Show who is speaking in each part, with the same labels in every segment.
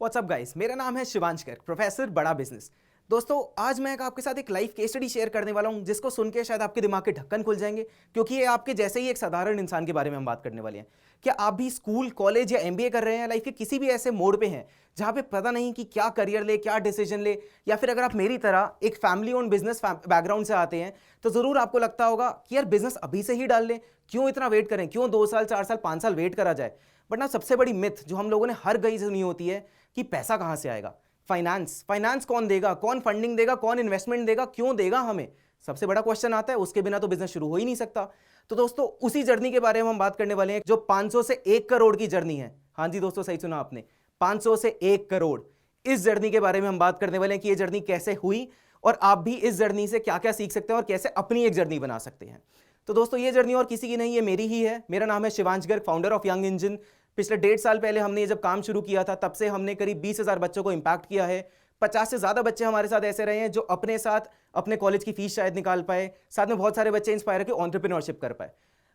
Speaker 1: WhatsApp guys, मेरा नाम है शिवांश गर्ग, प्रोफेसर बड़ा बिजनेस। दोस्तों, आज मैं आपके साथ एक लाइव केस स्टडी शेयर करने वाला हूं जिसको सुन के शायद आपके दिमाग के ढक्कन खुल जाएंगे, क्योंकि ये आपके जैसे ही एक साधारण इंसान के बारे में हम बात करने वाले हैं। क्या आप भी स्कूल, कॉलेज या एमबीए कर रहे हैं, लाइफ के किसी भी ऐसे मोड़ पे हैं जहां पे पता नहीं कि क्या करियर ले, क्या डिसीजन ले, या फिर अगर आप मेरी तरह एक फैमिली ओन बिजनेस बैकग्राउंड से आते हैं तो जरूर आपको लगता होगा कि यार बिजनेस अभी से ही डाल लें, क्यों इतना वेट करें, क्यों 2 साल, 4 साल, 5 साल वेट करा जाए। बट ना, सबसे बड़ी मिथ जो हम लोगों ने हर गई सुनी होती है कि पैसा कहां से आएगा, फाइनेंस फाइनेंस कौन देगा, कौन फंडिंग देगा, कौन इन्वेस्टमेंट देगा, क्यों देगा हमें। सबसे बड़ा क्वेश्चन आता है, उसके बिना तो बिजनेस शुरू हो ही नहीं सकता। तो दोस्तों, उसी जर्नी के बारे में हम बात करने वाले हैं जो 500 से 1 करोड़ की जर्नी है। हाँ जी दोस्तों, सही सुना आपने, 500 से 1 करोड़। इस जर्नी के बारे में हम बात करने वाले हैं कि ये जर्नी कैसे हुई और आप भी इस जर्नी से क्या क्या सीख सकते हैं और कैसे अपनी एक जर्नी बना सकते हैं। तो दोस्तों, ये जर्नी और किसी की नहीं, ये मेरी ही है। मेरा नाम है Shivansh Garg, founder of young engine. पिछले 1.5 साल पहले हमने ये जब काम शुरू किया था, तब से हमने करीब 20,000 बच्चों को इंपैक्ट किया है। 50 से ज्यादा बच्चे हमारे साथ ऐसे रहे हैं जो अपने साथ अपने कॉलेज की फीस शायद निकाल पाए, साथ में बहुत सारे बच्चे इंस्पायर होकर एंटरप्रेन्योरशिप कर पाए।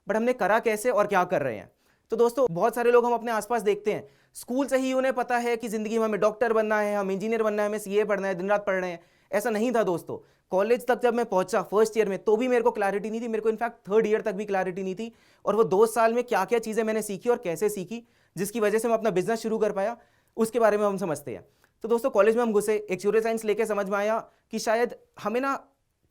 Speaker 1: बट हमने करा कैसे और क्या कर रहे हैं? तो दोस्तों, बहुत सारे लोग हम अपने आसपास देखते हैं, स्कूल से ही उन्हें पता है कि जिंदगी में हमें डॉक्टर बनना है, हम इंजीनियर बनना है, हमें सीए पढ़ना है, दिन रात पढ़ रहे हैं। ऐसा नहीं था दोस्तों। कॉलेज तक जब मैं पहुंचा फर्स्ट ईयर में, तो भी मेरे को क्लैरिटी नहीं थी। मेरे को इनफैक्ट थर्ड ईयर तक भी क्लैरिटी नहीं थी। और वो 2 साल में क्या क्या चीजें मैंने सीखी और कैसे सीखी, जिसकी वजह से मैं अपना बिजनेस शुरू कर पाया, उसके बारे में हम समझते हैं। तो दोस्तों, कॉलेज में हम घुसे, एक न्यूरो साइंस लेके समझ में आया कि शायद हमें ना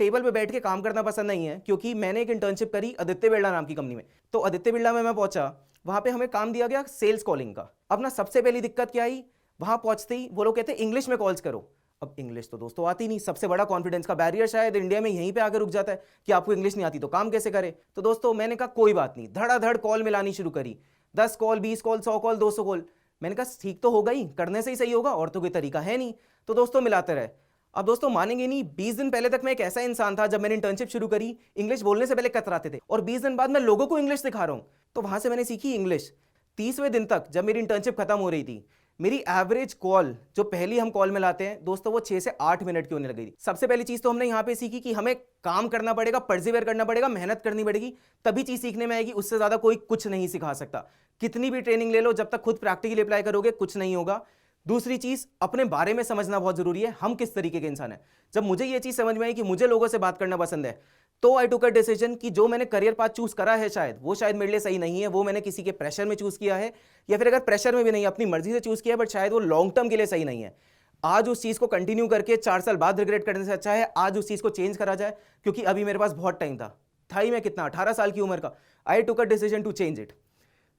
Speaker 1: टेबल पे बैठ के काम करना पसंद नहीं है, क्योंकि मैंने एक इंटर्नशिप करी आदित्य बिरला नाम की कंपनी में। तो आदित्य बिरला में मैं पहुंचा, वहां पे हमें काम दिया गया सेल्स कॉलिंग का। अब ना, सबसे पहली दिक्कत क्या आई, वहां पहुंचते ही वो लोग कहते इंग्लिश में कॉल्स करो। अब इंग्लिश तो दोस्तों आती नहीं। सबसे बड़ा कॉन्फिडेंस का बैरियर शायद इंडिया में यहीं पे आकर रुक जाता है कि आपको इंग्लिश नहीं आती तो काम कैसे करे। तो दोस्तों, मैंने कहा कोई बात नहीं, धड़ाधड़ कॉल मिलानी शुरू करी। 10 कॉल, 20 कॉल, 100 कॉल, 200 कॉल। मैंने कहा ठीक तो होगा ही, करने से ही सही होगा, और तो कोई तरीका है नहीं। तो दोस्तों, मिलाते रहे। अब दोस्तों, मानेंगे नहीं, 20 दिन पहले तक मैं एक ऐसा इंसान था, जब मैंने इंटर्नशिप शुरू करी, इंग्लिश बोलने से पहले कतराते थे, और 20 दिन बाद मैं लोगों को इंग्लिश सिखा रहा हूं। तो वहां से मैंने सीखी इंग्लिश। 30वें दिन तक जब मेरी इंटर्नशिप खत्म हो रही थी, मेरी एवरेज कॉल, जो पहली हम कॉल में लाते हैं दोस्तों, वो 6 से 8 मिनट की होने लगी थी। सबसे पहली चीज तो हमने यहां पे सीखी कि हमें काम करना पड़ेगा, परसिवियर करना पड़ेगा, मेहनत करनी पड़ेगी, तभी चीज सीखने में आएगी। उससे ज्यादा कोई कुछ नहीं सिखा सकता। कितनी भी ट्रेनिंग ले लो, जब तक खुद प्रैक्टिकली अप्लाई करोगे कुछ नहीं होगा। दूसरी चीज, अपने बारे में समझना बहुत जरूरी है, हम किस तरीके के इंसान हैं। जब मुझे ये चीज समझ में आई कि मुझे लोगों से बात करना पसंद है, तो आई टुक अ डिसीजन कि जो मैंने करियर पाथ चूज करा है, शायद वो मेरे लिए सही नहीं है। वो मैंने किसी के प्रेशर में चूज किया है, या फिर अगर प्रेशर में भी नहीं, अपनी मर्जी से चूज किया है, बट शायद वो लॉन्ग टर्म के लिए सही नहीं है। आज उस चीज को कंटिन्यू करके 4 साल बाद रिग्रेट करने से अच्छा है आज उस चीज को चेंज करा जाए, क्योंकि अभी मेरे पास बहुत टाइम था ही मैं कितना 18 साल की उम्र का। I took a decision to change it.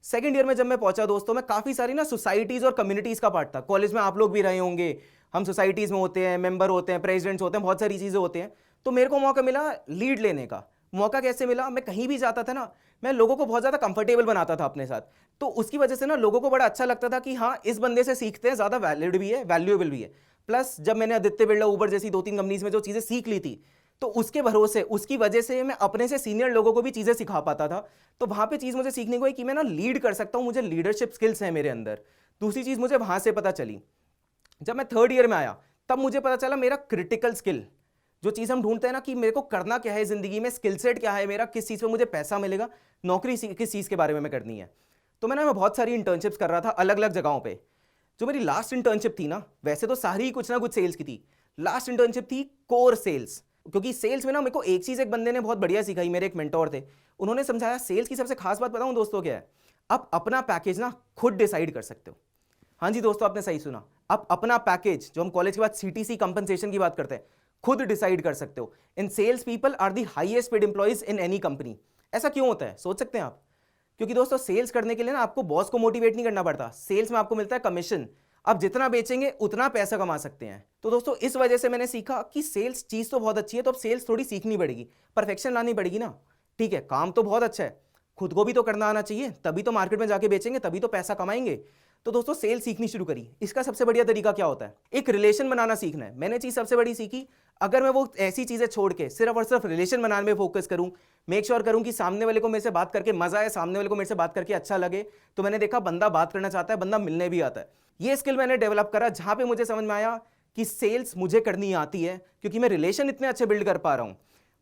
Speaker 1: Second year में जब मैं पहुंचा दोस्तों, मैं काफी सारी ना सोसाइटीज और कम्युनिटीज का पार्ट था। कॉलेज में आप लोग भी रहे होंगे, हम सोसाइटीज में होते हैं, मेंबर होते हैं, प्रेसिडेंट्स होते हैं, बहुत सारी चीजें होते हैं। तो मेरे को मौका मिला लीड लेने का। मौका कैसे मिला, मैं कहीं भी जाता था ना, मैं लोगों को बहुत ज्यादा कंफर्टेबल बनाता था अपने साथ। तो उसकी वजह से ना लोगों को बड़ा अच्छा लगता था कि हाँ, इस बंदे से सीखते हैं, ज्यादा वैलिड भी है, वैल्यूएबल भी है। प्लस जब मैंने आदित्य बिरला, उबर जैसी 2-3 कंपनीज में जो चीजें सीख ली थी, तो उसके भरोसे, उसकी वजह से मैं अपने से सीनियर लोगों को भी चीजें सिखा पाता था। तो वहां पे चीज मुझे सीखने को है कि मैं ना लीड कर सकता हूं, मुझे लीडरशिप स्किल्स हैं मेरे अंदर। दूसरी चीज मुझे वहां से पता चली, जब मैं थर्ड ईयर में आया, तब मुझे पता चला मेरा क्रिटिकल स्किल, जो चीज हम ढूंढते हैं ना कि मेरे को करना क्या है जिंदगी में, स्किल सेट क्या है मेरा, किस चीज पे मुझे पैसा मिलेगा, नौकरी किस चीज के बारे में मैं करनी है। तो मैं बहुत सारी इंटर्नशिप्स कर रहा था अलग अलग जगहों पे। जो मेरी लास्ट इंटर्नशिप थी ना, वैसे तो सारी कुछ ना कुछ सेल्स की थी, लास्ट इंटर्नशिप थी कोर सेल्स। क्योंकि सेल्स में ना मेरे को एक बंदे ने बहुत बढ़िया सिखाई, मेरे एक मेंटोर थे, उन्होंने समझाया सेल्स की सबसे खास बात बताऊं दोस्तों क्या है, आप अपना पैकेज ना खुद डिसाइड कर सकते हो। हाँ जी दोस्तों, आपने सही सुना, आप अपना पैकेज, जो हम कॉलेज के बाद सीटीसी कंपनसेशन की बात करते हैं, खुद डिसाइड कर सकते हो। In sales people are the highest paid employees in any company. ऐसा क्यों होता है, सोच सकते हैं आप? क्योंकि दोस्तों, सेल्स करने के लिए ना आपको बॉस को मोटिवेट नहीं करना पड़ता, सेल्स में आपको मिलता है कमीशन। आप जितना बेचेंगे उतना पैसा कमा सकते हैं। तो दोस्तों, इस वजह से मैंने सीखा कि सेल्स चीज तो बहुत अच्छी है, तो अब सेल्स थोड़ी सीखनी पड़ेगी, परफेक्शन लानी पड़ेगी ना। ठीक है, काम तो बहुत अच्छा है, खुद को भी तो करना आना चाहिए, तभी तो मार्केट में जाके बेचेंगे, तभी तो पैसा कमाएंगे। तो दोस्तों, सेल सीखनी शुरू करी। इसका सबसे बढ़िया तरीका क्या होता है, एक रिलेशन बनाना सीखना है। मैंने चीज सबसे बड़ी सीखी, अगर मैं वो ऐसी चीजें छोड़ के सिर्फ और सिर्फ रिलेशन बनाने में फोकस करूं, मेक श्योर करूं कि सामने वाले को मेरे से बात करके मजा आए, सामने वाले को मेरे से बात करके अच्छा लगे, तो मैंने देखा बंदा बात करना चाहता है, बंदा मिलने भी आता है। ये स्किल मैंने डेवलप करा, जहां पे मुझे समझ में आया कि सेल्स मुझे करनी आती है, क्योंकि मैं रिलेशन इतने अच्छे बिल्ड कर पा रहा हूं।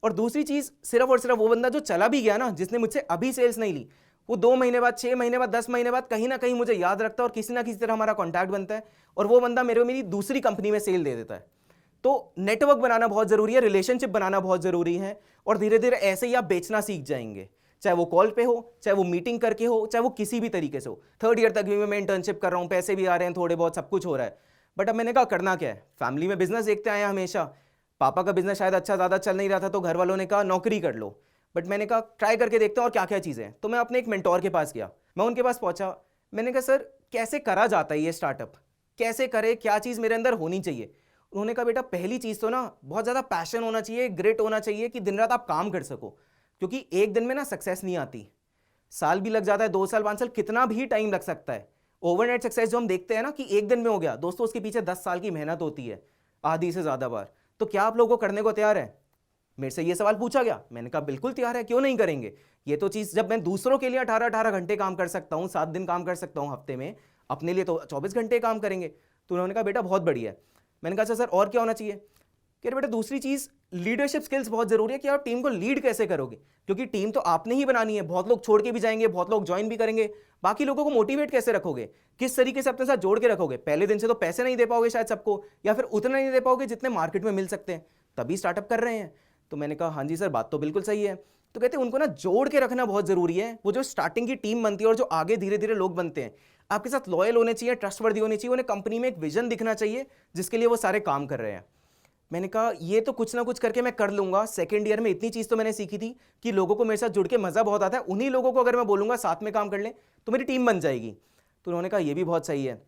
Speaker 1: और दूसरी चीज, सिर्फ और सिर्फ वो बंदा जो चला भी गया ना, जिसने मुझसे अभी सेल्स नहीं ली, वो 2 महीने बाद, 6 महीने बाद, 10 महीने बाद कहीं ना कहीं मुझे याद रखता है और किसी ना किसी तरह हमारा कॉन्टैक्ट बनता है और वो बंदा मेरी दूसरी कंपनी में सेल दे देता है। तो नेटवर्क बनाना बहुत जरूरी है, रिलेशनशिप बनाना बहुत जरूरी है और धीरे धीरे ऐसे ही आप बेचना सीख जाएंगे, चाहे वो कॉल पे हो, चाहे वो मीटिंग करके हो, चाहे वो किसी भी तरीके से हो। 3rd ईयर तक भी मैं इंटर्नशिप कर रहा हूँ, पैसे भी आ रहे हैं थोड़े बहुत, सब कुछ हो रहा है। बट अब मैंने कहा करना क्या है, फैमिली में बिजनेस देखते आए हैं हमेशा। पापा का बिजनेस शायद अच्छा ज़्यादा चल नहीं रहा था तो घर वालों ने कहा नौकरी कर लो, बट मैंने कहा ट्राई करके देखते हैं और क्या क्या चीज़ें हैं। तो मैं अपने एक मेंटोर के पास गया, मैं उनके पास पहुंचा, मैंने कहा सर कैसे करा जाता है ये स्टार्टअप, कैसे करे, क्या चीज़ मेरे अंदर होनी चाहिए। उन्होंने कहा बेटा पहली चीज़ तो ना बहुत ज़्यादा पैशन होना चाहिए, ग्रिट होना चाहिए कि दिन रात आप काम कर सको, क्योंकि एक दिन में ना सक्सेस नहीं आती, साल भी लग जाता है, 2 साल 5 साल कितना भी टाइम लग सकता है। ओवरनाइट सक्सेस जो हम देखते हैं ना कि एक दिन में हो गया, दोस्तों उसके पीछे 10 साल की मेहनत होती है, आधी से ज़्यादा बार। तो क्या आप लोगों को करने को तैयार है? मेरे से ये सवाल पूछा गया, मैंने कहा बिल्कुल तैयार है, क्यों नहीं करेंगे। ये तो चीज़ जब मैं दूसरों के लिए 18-18 घंटे काम कर सकता हूँ, 7 दिन काम कर सकता हूँ हफ्ते में, अपने लिए तो 24 घंटे काम करेंगे। तो उन्होंने कहा बेटा बहुत बढ़िया है। मैंने कहा सर और क्या होना चाहिए? कह रहे बेटा दूसरी चीज़ लीडरशिप स्किल्स बहुत जरूरी है कि आप टीम को लीड कैसे करोगे, क्योंकि टीम तो आपने ही बनानी है, बहुत लोग छोड़ के भी जाएंगे, बहुत लोग ज्वाइन भी करेंगे, बाकी लोगों को मोटिवेट कैसे रखोगे, किस तरीके से अपने साथ जोड़ के रखोगे। पहले दिन से तो पैसे नहीं दे पाओगे शायद सबको, या फिर उतना नहीं दे पाओगे जितने मार्केट में मिल सकते हैं, तभी स्टार्टअप कर रहे हैं। तो मैंने कहा हाँ जी सर बात तो बिल्कुल सही है। तो कहते हैं उनको ना जोड़ के रखना बहुत जरूरी है, वो जो स्टार्टिंग की टीम बनती है और जो आगे धीरे धीरे लोग बनते हैं, आपके साथ लॉयल होने चाहिए, ट्रस्टवर्दी होनी चाहिए, उन्हें कंपनी में एक विजन दिखना चाहिए जिसके लिए वो सारे काम कर रहे हैं। मैंने कहा ये तो कुछ ना कुछ करके मैं कर लूंगा। 2nd ईयर में इतनी चीज़ तो मैंने सीखी थी कि लोगों को मेरे साथ जुड़ के मज़ा बहुत आता है, उन्हीं लोगों को अगर मैं बोलूँगा साथ में काम कर लें तो मेरी टीम बन जाएगी। तो उन्होंने कहा ये भी बहुत सही है।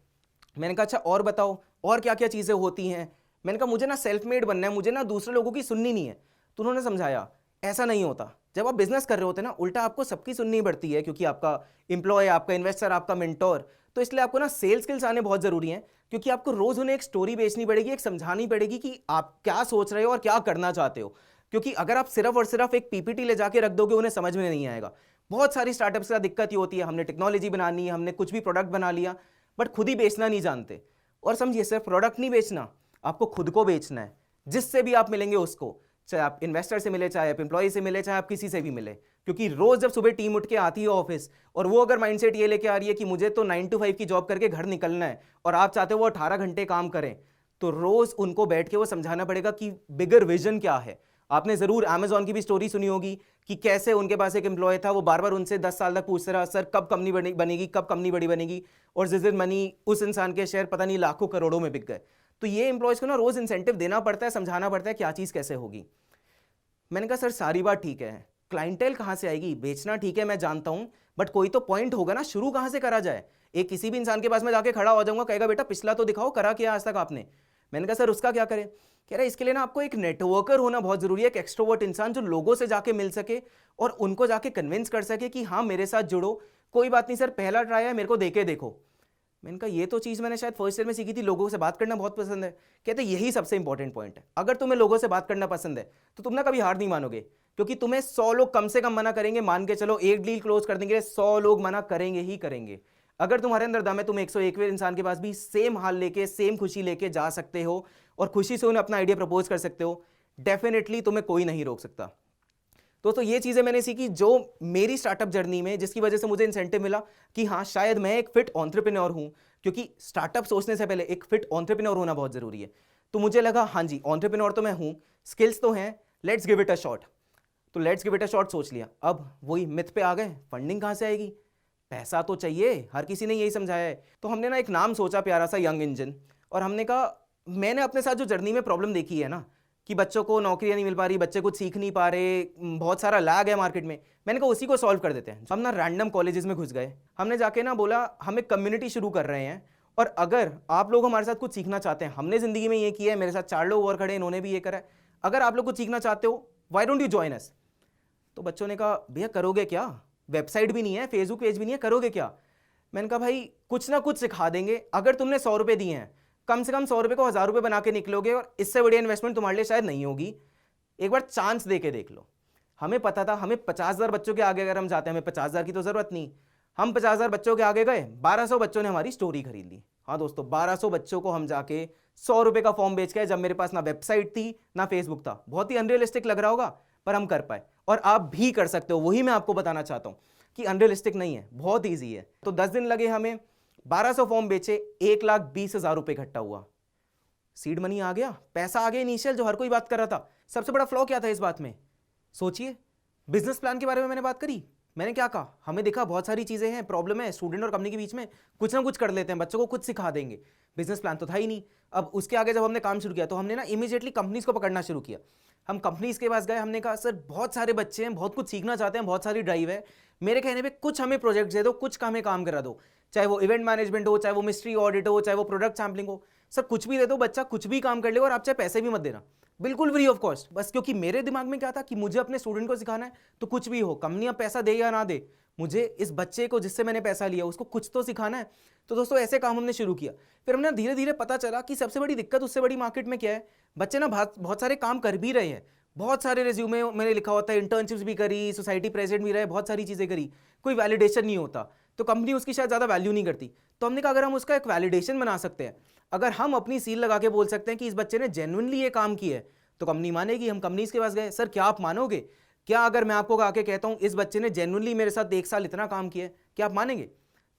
Speaker 1: मैंने कहा अच्छा और बताओ और क्या क्या चीज़ें होती हैं। मैंने कहा मुझे ना सेल्फ मेड बनना है, मुझे ना दूसरे लोगों की सुननी नहीं है। तो उन्होंने समझाया ऐसा नहीं होता, जब आप बिजनेस कर रहे होते ना उल्टा आपको सबकी सुननी पड़ती है, क्योंकि आपका एम्प्लॉय, आपका इन्वेस्टर, आपका मेंटोर, तो इसलिए आपको ना सेल्स स्किल्स आने बहुत जरूरी हैं, क्योंकि आपको रोज उन्हें एक स्टोरी बेचनी पड़ेगी, एक समझानी पड़ेगी कि आप क्या सोच रहे हो और क्या करना चाहते हो। क्योंकि अगर आप सिर्फ और सिर्फ एक पीपीटी ले जाके रख दोगे उन्हें समझ में नहीं आएगा। बहुत सारी स्टार्टअप्स का दिक्कत ही होती है, हमने टेक्नोलॉजी बनानी है, हमने कुछ भी प्रोडक्ट बना लिया बट खुद ही बेचना नहीं जानते। और समझिए सिर्फ प्रोडक्ट नहीं बेचना, आपको खुद को बेचना है, जिससे भी आप मिलेंगे उसको, चाहे आप इन्वेस्टर से मिले, चाहे आप एम्प्लॉय से मिले, चाहे आप किसी से भी मिले। क्योंकि रोज जब सुबह टीम उठ के आती है ऑफिस और वो अगर माइंडसेट ये लेके आ रही है कि मुझे तो 9 to 5 की जॉब करके घर निकलना है और आप चाहते हो वो 18 घंटे काम करें, तो रोज उनको बैठ के वो समझाना पड़ेगा कि बिगर विजन क्या है। आपने जरूर अमेजॉन की भी स्टोरी सुनी होगी कि कैसे उनके पास एक एम्प्लॉय था, वो बार बार उनसे 10 साल तक पूछते रहा सर कब कंपनी बनेगी, कब कंपनी बड़ी बनेगी, और जिस दिन मनी उस इंसान के शेयर पता नहीं लाखों करोड़ों में बिक गए। तो ये एम्प्लॉयज को ना रोज इंसेंटिव देना पड़ता है, समझाना पड़ता है क्या चीज कैसे होगी। मैंने कहा सर सारी बात ठीक है, क्लाइंटेल कहाँ से आएगी, बेचना ठीक है मैं जानता हूं, बट कोई तो पॉइंट होगा ना, शुरू कहाँ से करा जाए। एक किसी भी इंसान के पास में जाके खड़ा हो जाऊंगा, कहेगा बेटा पिछला तो दिखाओ, करा क्या आज तक आपने। मैंने कहा सर उसका क्या करें। कह रहा है इसके लिए ना आपको एक नेटवर्कर होना बहुत जरूरी है, एक एक्सट्रोवर्ट इंसान जो लोगों से जाके मिल सके और उनको जाके कन्विंस कर सके कि हाँ मेरे साथ जुड़ो, कोई बात नहीं सर पहला ट्राई है, मेरे को देके देखो। मैंने कहा ये तो चीज़ मैंने शायद फर्स्ट ईयर में सीखी थी, लोगों से बात करना बहुत पसंद है। कहते यही सबसे इंपॉर्टेंट पॉइंट है, अगर तुम्हें लोगों से बात करना पसंद है तो तुम ना कभी हार नहीं मानोगे, क्योंकि तुम्हें 100 लोग कम से कम मना करेंगे, मान के चलो एक डील क्लोज करने के लिए 100 लोग मना करेंगे ही करेंगे। अगर तुम्हारे अंदर दम है, तुम 101वें इंसान के पास भी सेम हाल लेके, सेम खुशी लेके जा सकते हो और खुशी से उन्हें अपना आइडिया प्रपोज कर सकते हो, डेफिनेटली तुम्हें कोई नहीं रोक सकता। दोस्तों ये चीज़ें मैंने सीखी जो मेरी स्टार्टअप जर्नी में, जिसकी वजह से मुझे इंसेंटिव मिला कि हाँ शायद मैं एक फिट एंटरप्रेन्योर हूं, क्योंकि स्टार्टअप सोचने से पहले एक फिट एंटरप्रेन्योर होना बहुत जरूरी है। तो मुझे लगा हाँ जी एंटरप्रेन्योर तो मैं हूं, स्किल्स तो हैं, let's give it a shot. तो let's give it a shot सोच लिया। अब वही मिथ पे आ गए, फंडिंग कहाँ से आएगी, पैसा तो चाहिए, हर किसी ने यही समझाया है। तो हमने ना एक नाम सोचा प्यारा सा, यंग इंजन, और हमने कहा मैंने अपने साथ जो जर्नी में प्रॉब्लम देखी है ना कि बच्चों को नौकरियां नहीं मिल पा रही, बच्चे कुछ सीख नहीं पा रहे, बहुत सारा लैग है मार्केट में, मैंने कहा उसी को सॉल्व कर देते हैं। हम ना रैंडम कॉलेजेस में घुस गए, हमने जाके ना बोला हम एक कम्युनिटी शुरू कर रहे हैं और अगर आप लोग हमारे साथ कुछ सीखना चाहते हैं, हमने जिंदगी में ये किया है, मेरे साथ 4 लोग और खड़े, इन्होंने भी ये करा है, अगर आप लोग कुछ सीखना चाहते हो why don't you join us. तो बच्चों ने कहा भैया करोगे क्या, वेबसाइट भी नहीं है, फेसबुक पेज भी नहीं है, करोगे क्या। मैंने कहा भाई कुछ ना कुछ सिखा देंगे, अगर तुमने 100 रुपये दिए हैं, कम से कम 100 रुपये को 1000 रुपये बना के निकलोगे और इससे बड़ी इन्वेस्टमेंट तुम्हारे लिए शायद नहीं होगी, एक बार चांस दे के देख लो। हमें पता था हमें 50,000 बच्चों के आगे अगर हम जाते हैं, हमें 50,000 की तो जरूरत नहीं, हम 50,000 बच्चों के आगे गए, 1200 बच्चों ने हमारी स्टोरी खरीद ली। हाँ दोस्तों 1200 बच्चों को हम जाके 100 रुपये का फॉर्म बेच के, जब मेरे पास ना वेबसाइट थी ना फेसबुक था, बहुत ही अनरियलिस्टिक लग रहा होगा पर हम कर पाए, और आप भी कर सकते हो, वही मैं आपको बताना चाहता हूं। कि अनरियलिस्टिक नहीं है, बहुत ईजी है। तो 10 दिन लगे हमें, 1200 फॉर्म बेचे, 1,20,000 रुपये इकट्ठा हुआ। सीड मनी आ गया, पैसा आ गया इनिशियल, जो हर कोई बात कर रहा था। सबसे बड़ा फ्लॉ क्या था इस बात में? सोचिए, बिजनेस प्लान के बारे में मैंने बात करी, मैंने क्या कहा, हमें देखा बहुत सारी चीजें हैं, प्रॉब्लम है स्टूडेंट और कंपनी के बीच में, कुछ ना कुछ कर लेते हैं, बच्चों को कुछ सिखा देंगे। बिजनेस प्लान तो था ही नहीं। अब उसके आगे जब हमने काम शुरू किया तो हमने ना इमीडिएटली कंपनीज को पकड़ना शुरू किया। हम कंपनीज के पास गए, हमने कहा सर बहुत सारे बच्चे हैं, बहुत कुछ सीखना चाहते हैं, बहुत सारी ड्राइव है, मेरे कहने पे कुछ हमें प्रोजेक्ट दे दो, कुछ हमें काम करा दो, चाहे वो इवेंट मैनेजमेंट हो, चाहे वो मिस्ट्री ऑडिट हो, चाहे वो प्रोडक्ट सैम्पलिंग हो, सर कुछ भी दे दो, बच्चा कुछ भी काम कर ले और आप चाहे पैसे भी मत देना, बिल्कुल फ्री ऑफ कॉस्ट। बस क्योंकि मेरे दिमाग में क्या था कि मुझे अपने स्टूडेंट को सिखाना है, तो कुछ भी हो, कंपनी अब पैसा दे या ना दे, मुझे इस बच्चे को जिससे मैंने पैसा लिया उसको कुछ तो सिखाना है। तो दोस्तों ऐसे काम हमने शुरू किया। फिर हमने धीरे धीरे पता चला कि सबसे बड़ी दिक्कत उससे बड़ी मार्केट में क्या है, बच्चे ना बहुत सारे काम कर भी रहे हैं, बहुत सारे रिज्यूमे मैंने लिखा होता है, इंटर्नशिप्स भी करी, सोसाइटी प्रेसिडेंट भी रहे, बहुत सारी चीज़ें करी, कोई वैलिडेशन नहीं होता, तो कंपनी उसकी शायद ज़्यादा वैल्यू नहीं करती। तो हमने कहा अगर हम उसका एक वैलिडेशन बना सकते हैं, अगर हम अपनी सील लगा के बोल सकते हैं कि इस बच्चे ने जेन्युइनली ये काम किया है, तो कंपनी मानेगी। हम कंपनीज के पास गए, सर क्या आप मानोगे, क्या अगर मैं आपको आके कहता हूँ इस बच्चे ने जेन्युइनली मेरे साथ 1 साल इतना काम किया है, क्या आप मानेंगे?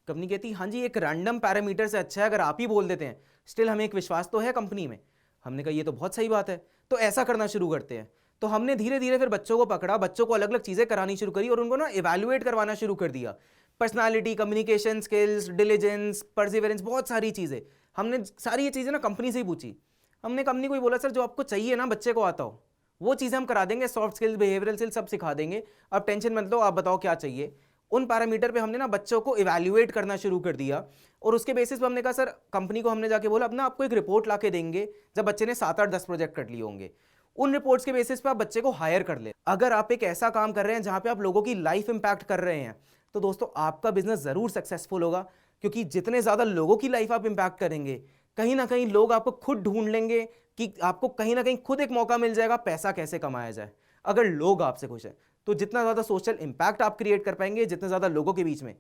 Speaker 1: कंपनी कहती हाँ जी, एक रैंडम पैरामीटर से अच्छा है अगर आप ही बोल देते हैं, स्टिल हमें एक विश्वास तो है कंपनी में। हमने कहा ये तो बहुत सही बात है, तो ऐसा करना शुरू करते हैं। तो हमने धीरे धीरे फिर बच्चों को पकड़ा, बच्चों को अलग अलग चीज़ें करानी शुरू करी और उनको ना इवैल्यूएट करवाना शुरू कर दिया। Personality, communication skills, diligence, perseverance, बहुत सारी चीज़ें हमने सारी ये चीज़ें ना कंपनी से ही पूछी। हमने कंपनी को ही बोला सर जो आपको चाहिए ना बच्चे को आता हो वो चीज़ें हम करा देंगे, सॉफ्ट स्किल्स, बिहेवियरल स्किल्स सब सिखा देंगे, आप टेंशन मत लो, आप बताओ क्या चाहिए। उन पैरामीटर पे हमने ना बच्चों को इवैल्यूएट करना शुरू कर दिया और उसके बेसिस पे हमने कहा सर कंपनी को हमने जाके बोला अपना आपको एक रिपोर्ट ला के देंगे जब बच्चे ने 7, 8, 10 प्रोजेक्ट कर लिए होंगे, उन रिपोर्ट्स के बेसिस पे आप बच्चे को हायर कर ले। अगर आप एक ऐसा काम कर रहे हैं जहां पे आप लोगों की लाइफ इंपैक्ट कर रहे हैं तो दोस्तों आपका बिजनेस जरूर सक्सेसफुल होगा, क्योंकि जितने ज्यादा लोगों की लाइफ आप इंपैक्ट करेंगे कहीं ना कहीं लोग आपको खुद ढूंढ लेंगे कि आपको कहीं ना कहीं खुद एक मौका मिल जाएगा पैसा कैसे कमाया जाए। अगर लोग आपसे खुश हैं तो जितना ज़्यादा सोशल इंपैक्ट आप क्रिएट कर पाएंगे, जितने ज़्यादा लोगों के बीच में,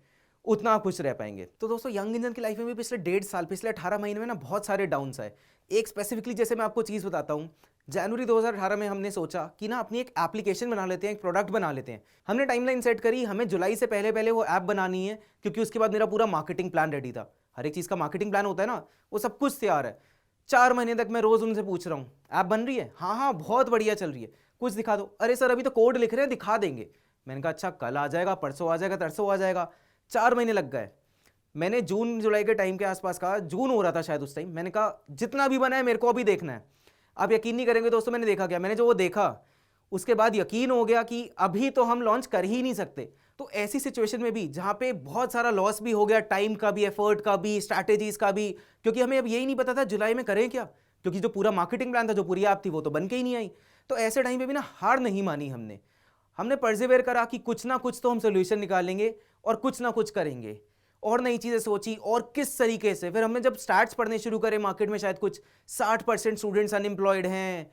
Speaker 1: उतना आप खुश रह पाएंगे। तो दोस्तों यंग इंजन की लाइफ में भी पिछले 1.5 साल, पिछले 18 महीने में ना बहुत सारे डाउन्स आए। एक स्पेसिफिकली जैसे मैं आपको चीज़ बताता हूँ, जनवरी 2018 में हमने सोचा कि ना अपनी एक एप्लीकेशन बना लेते हैं, एक प्रोडक्ट बना लेते हैं। हमने टाइमलाइन सेट करी, हमें जुलाई से पहले पहले वो ऐप बनानी है, क्योंकि उसके बाद मेरा पूरा मार्केटिंग प्लान रेडी था। हर एक चीज़ का मार्केटिंग प्लान होता है ना, वो सब कुछ तैयार है। 4 महीने तक मैं रोज़ उनसे पूछ रहा हूँ ऐप बन रही है, हाँ हाँ बहुत बढ़िया चल रही है, कुछ दिखा दो, अरे सर अभी तो कोड लिख रहे हैं, दिखा देंगे। मैंने कहा अच्छा कल आ जाएगा, परसों आ जाएगा, तरसों आ जाएगा। 4 महीने लग गए। मैंने जून जुलाई के टाइम के आसपास कहा, जून हो रहा था शायद उस टाइम, मैंने कहा जितना भी बना है मेरे को अभी देखना है। आप यकीन नहीं करेंगे दोस्तों, मैंने देखा क्या, मैंने जो वो देखा उसके बाद यकीन हो गया कि अभी तो हम लॉन्च कर ही नहीं सकते। तो ऐसी सिचुएशन में भी जहां पे बहुत सारा लॉस भी हो गया, टाइम का भी, एफर्ट का भी, स्ट्रैटेजीज का भी, क्योंकि हमें अब यही नहीं पता था जुलाई में करें क्या, क्योंकि जो पूरा मार्केटिंग प्लान था, जो पूरी ऐप थी, वो तो बन के ही नहीं आई। तो ऐसे टाइम पे भी ना हार नहीं मानी हमने परसिवेयर करा कि कुछ ना कुछ तो हम सोल्यूशन निकालेंगे और कुछ ना कुछ करेंगे, और नई चीज़ें सोची और किस तरीके से। फिर हमने जब स्टार्ट्स पढ़ने शुरू करे मार्केट में, शायद कुछ 60% स्टूडेंट्स अनएम्प्लॉयड हैं,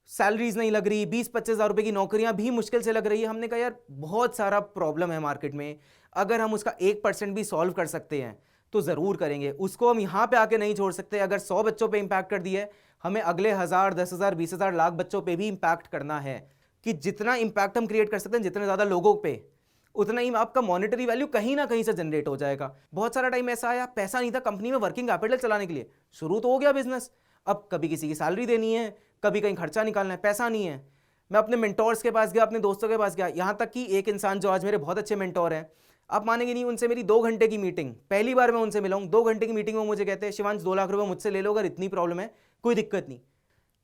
Speaker 1: सैलरीज नहीं लग रही, 20-25 हज़ार रुपये की नौकरियां भी मुश्किल से लग रही है। हमने कहा यार बहुत सारा प्रॉब्लम है मार्केट में, अगर हम उसका 1% भी सॉल्व कर सकते हैं तो ज़रूर करेंगे। उसको हम यहाँ पे आके नहीं छोड़ सकते। अगर 100 बच्चों पे इम्पैक्ट कर दिया है, हमें अगले 1000, 10,000, 20,000, लाख बच्चों पे भी इम्पैक्ट करना है, कि जितना इम्पैक्ट हम क्रिएट कर सकते हैं, जितने ज़्यादा लोगों पे, उतना ही आपका मॉनेटरी वैल्यू कहीं ना कहीं से जनरेट हो जाएगा। बहुत सारा टाइम ऐसा आया, पैसा नहीं था कंपनी में वर्किंग कैपिटल चलाने के लिए, शुरू तो हो गया बिजनेस, अब कभी किसी की सैलरी देनी है, कभी कहीं खर्चा निकालना है, पैसा नहीं है। मैं अपने मेंटोर्स के पास गया, अपने दोस्तों के पास गया, यहाँ तक कि एक इंसान जो आज मेरे बहुत अच्छे मेंटोर हैं, आप मानेंगे नहीं, उनसे मेरी 2 घंटे की मीटिंग, पहली बार मैं उनसे मिला हूँ। 2 घंटे की मीटिंग में मुझे कहते हैं शिवांश 2 लाख रुपए मुझसे ले लो, अगर इतनी प्रॉब्लम है कोई दिक्कत नहीं।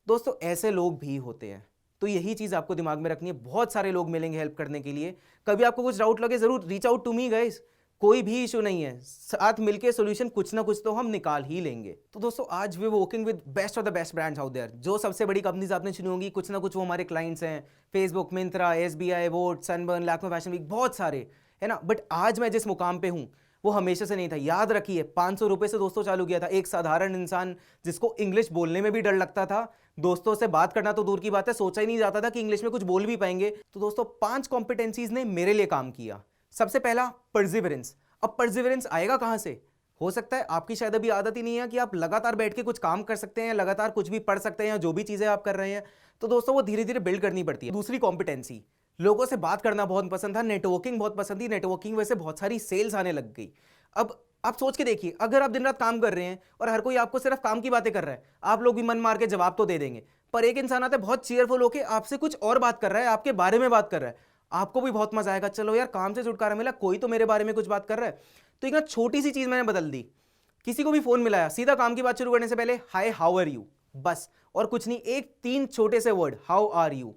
Speaker 1: दोस्तों ऐसे लोग भी होते हैं, तो यही चीज़ आपको दिमाग में रखनी है। बहुत सारे लोग मिलेंगे हेल्प करने के लिए। कभी आपको कुछ डाउट लगे जरूर reach out to me guys, कोई भी इशू नहीं है, साथ मिलके सॉल्यूशन कुछ ना कुछ तो हम निकाल ही लेंगे। तो दोस्तों आज we working with best of the best brands out there. जो सबसे बड़ी कंपनीज आपने सुनी होंगी, कुछ ना कुछ वो हमारे क्लाइंट्स हैं, फेसबुक, मिंत्रा, SBI, वोट, सनबर्न, लैक्मे फैशन वीक, बहुत सारे है ना। बट आज मैं जिस मुकाम पे हूँ वो हमेशा से नहीं था। याद रखिए 500 रुपए से दोस्तों चालू किया था। एक साधारण इंसान जिसको इंग्लिश बोलने में भी डर लगता था, दोस्तों से बात करना तो दूर की बात है, सोचा ही नहीं जाता था कि इंग्लिश में कुछ बोल भी पाएंगे। तो दोस्तों 5 कॉम्पिटेंसीज ने मेरे लिए काम किया। सबसे पहला परसिवरेंस। अब परसिवरेंस आएगा कहां से? हो सकता है आपकी शायद अभी आदत ही नहीं है कि आप लगातार बैठ के कुछ काम कर सकते हैं, लगातार कुछ भी पढ़ सकते हैं, जो भी चीजें आप कर रहे हैं। तो दोस्तों वो धीरे धीरे बिल्ड करनी पड़ती है। दूसरी कॉम्पिटेंसी, लोगों से बात करना बहुत पसंद था, नेटवर्किंग बहुत पसंद थी, नेटवर्किंग वजह से बहुत सारी सेल्स आने लग गई। अब आप सोच के देखिए, अगर आप दिन रात काम कर रहे हैं और हर कोई आपको सिर्फ काम की बातें कर रहा है, आप लोग भी मन मार के जवाब तो दे देंगे, पर एक इंसान आता है बहुत चीयरफुल होकर आपसे कुछ और बात कर रहा है, आपके बारे में बात कर रहा है, आपको भी बहुत मजा आएगा, चलो यार काम से छुटकारा मिला, कोई तो मेरे बारे में कुछ बात कर रहा है। तो एक छोटी सी चीज मैंने बदल दी, किसी को भी फोन मिलाया, सीधा काम की बात शुरू करने से पहले हाय हाउ आर यू, बस, और कुछ नहीं, एक 3 छोटे से वर्ड, हाउ आर यू।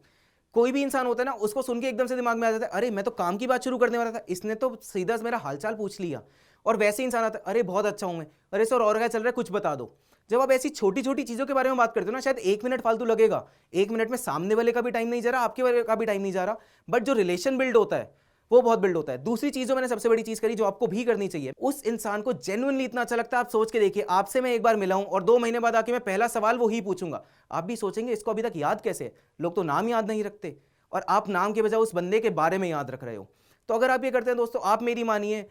Speaker 1: कोई भी इंसान होता है ना, उसको सुन के एकदम से दिमाग में आ जाता है, अरे मैं तो काम की बात शुरू करने वाला था, इसने तो सीधा मेरा हालचाल पूछ लिया। और वैसे इंसान आता है, अरे बहुत अच्छा हूं मैं, अरे सर और क्या चल रहा है, कुछ बता दो। जब आप ऐसी छोटी छोटी चीजों के बारे में बात करते हो ना, शायद 1 मिनट फालतू लगेगा, 1 मिनट में सामने वाले का भी टाइम नहीं जा रहा, आपके वाले का भी टाइम नहीं जा रहा, बट जो रिलेशन बिल्ड होता है वो बहुत बिल्ड होता है। दूसरी चीज जो मैंने सबसे बड़ी चीज करी, जो आपको भी करनी चाहिए, उस इंसान को जेन्युइनली इतना अच्छा लगता है, आप सोच के देखिए, आपसे मैं एक बार मिला हूं और 2 महीने बाद आके मैं पहला सवाल वही पूछूंगा, आप भी सोचेंगे इसको अभी तक याद कैसे है, लोग तो नाम याद नहीं रखते और आप नाम के बजाय उस बंदे के बारे में याद रख रहे हो। तो अगर आप ये करते हैं दोस्तों, आप मेरी मानिए,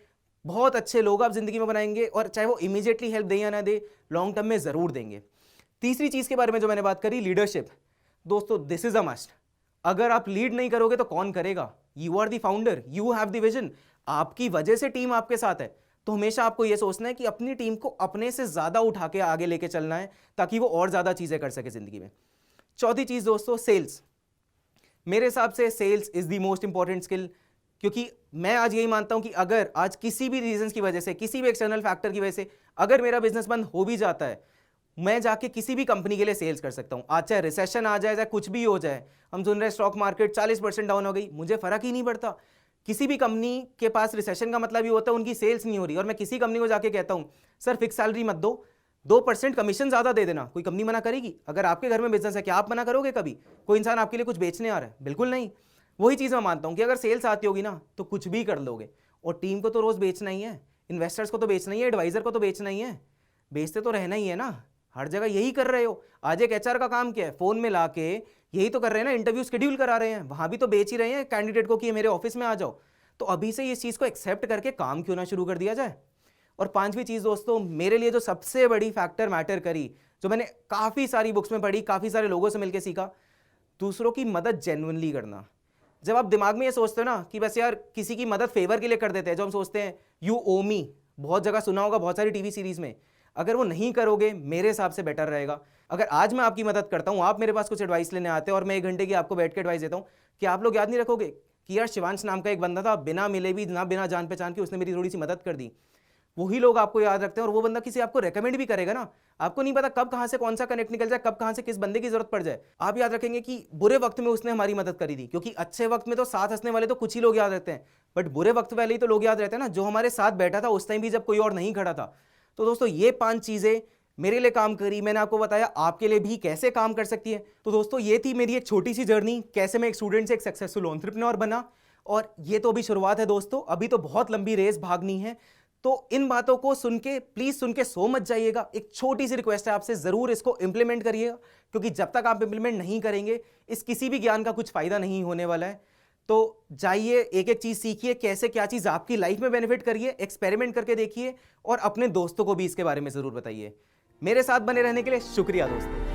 Speaker 1: बहुत अच्छे लोग आप जिंदगी में बनाएंगे, और चाहे वो इमीडिएटली हेल्प दे या ना दे, लॉन्ग टर्म में जरूर देंगे। तीसरी चीज के बारे में जो मैंने बात करी, लीडरशिप, दोस्तों दिस इज अ मस्ट। अगर आप लीड नहीं करोगे तो कौन करेगा? You are the founder, you have the vision, आपकी वजह से टीम आपके साथ है, तो हमेशा आपको यह सोचना है कि अपनी टीम को अपने से ज्यादा उठा के आगे लेके चलना है, ताकि वो और ज्यादा चीजें कर सके जिंदगी में। चौथी चीज दोस्तों, सेल्स। मेरे हिसाब से sales is the most important skill, क्योंकि मैं आज यही मानता हूं कि अगर आज किसी भी रीजन की वजह से, किसी भी एक्सटर्नल फैक्टर की वजह से अगर मेरा बिजनेस बंद हो भी जाता है, मैं जाके किसी भी कंपनी के लिए सेल्स कर सकता हूं। आज चाहे रिसेशन आ जाए, चाहे कुछ भी हो जाए, हम सुन रहे हैं स्टॉक मार्केट 40% डाउन हो गई, मुझे फर्क ही नहीं पड़ता। किसी भी कंपनी के पास रिसेशन का मतलब ये होता है उनकी सेल्स नहीं हो रही, और मैं किसी कंपनी को जाके कहता हूं सर फिक्स सैलरी मत दो, 2% कमीशन ज्यादा दे देना, कोई कंपनी मना करेगी? अगर आपके घर में बिजनेस है, क्या आप मना करोगे कभी? कोई इंसान आपके लिए कुछ बेचने आ रहा है? बिल्कुल नहीं। वही चीज मैं मानता हूं कि अगर सेल्स आती होगी ना, तो कुछ भी कर लोगे। और टीम को तो रोज बेचना ही है, इन्वेस्टर्स को तो बेचना ही है, एडवाइजर को तो बेचना ही है, बेचते तो रहना ही है ना, हर जगह यही कर रहे हो। आज एक एचआर का काम क्या है? फोन में लाके यही तो कर रहे हैं ना, इंटरव्यू शेड्यूल करा रहे हैं, वहां भी तो बेच ही रहे हैं कैंडिडेट को कि मेरे ऑफिस में आ जाओ। तो अभी से इस चीज को एक्सेप्ट करके काम क्यों ना शुरू कर दिया जाए। और पांचवी चीज दोस्तों, मेरे लिए जो सबसे बड़ी फैक्टर मैटर करी, जो मैंने काफी सारी बुक्स में पढ़ी, काफी सारे लोगों से मिलकर सीखा, दूसरों की मदद जेन्युइनली करना। जब आप दिमाग में ये सोचते हो ना कि बस यार किसी की मदद फेवर के लिए कर देते हैं, जो हम सोचते हैं यू ओ मी, बहुत जगह सुना होगा, बहुत सारी टीवी सीरीज में, अगर वो नहीं करोगे मेरे हिसाब से बेटर रहेगा। अगर आज मैं आपकी मदद करता हूं, आप मेरे पास कुछ एडवाइस लेने आते हैं और मैं 1 घंटे की आपको बैठ के एडवाइस देता हूं, कि आप लोग याद नहीं रखोगे कि यार शिवांश नाम का एक बंदा था, बिना मिले भी ना, बिना जान पहचान के उसने मेरी थोड़ी सी मदद कर दी। वही लोग आपको याद रखते हैं, और वो बंदा किसी आपको रेकमेंड भी करेगा ना, आपको नहीं पता कब कहां से कौन सा कनेक्ट निकल जाए, कब कहां से किस बंदे की जरूरत पड़ जाए। आप याद रखेंगे कि बुरे वक्त में उसने हमारी मदद करी थी, क्योंकि अच्छे वक्त में तो साथ हंसने वाले तो कुछ ही लोग याद रहते हैं, बट बुरे वक्त वाले ही तो लोग याद रहते हैं ना, जो हमारे साथ बैठा था उस टाइम भी जब कोई और नहीं खड़ा था। तो दोस्तों ये 5 चीजें मेरे लिए काम करी, मैंने आपको बताया आपके लिए भी कैसे काम कर सकती है। तो दोस्तों ये थी मेरी एक छोटी सी जर्नी, कैसे मैं एक स्टूडेंट से एक सक्सेसफुल एंटरप्रेन्योर बना। और ये तो अभी शुरुआत है दोस्तों, अभी तो बहुत लंबी रेस भागनी है। तो इन बातों को सुन के प्लीज सुन के सो मत जाइएगा। एक छोटी सी रिक्वेस्ट है आपसे, जरूर इसको इंप्लीमेंट करिएगा, क्योंकि जब तक आप इंप्लीमेंट नहीं करेंगे इस किसी भी ज्ञान का कुछ फायदा नहीं होने वाला है। तो जाइए, एक एक चीज सीखिए, कैसे क्या चीज आपकी लाइफ में बेनिफिट करिए, एक्सपेरिमेंट करके देखिए, और अपने दोस्तों को भी इसके बारे में जरूर बताइए। मेरे साथ बने रहने के लिए शुक्रिया दोस्तों।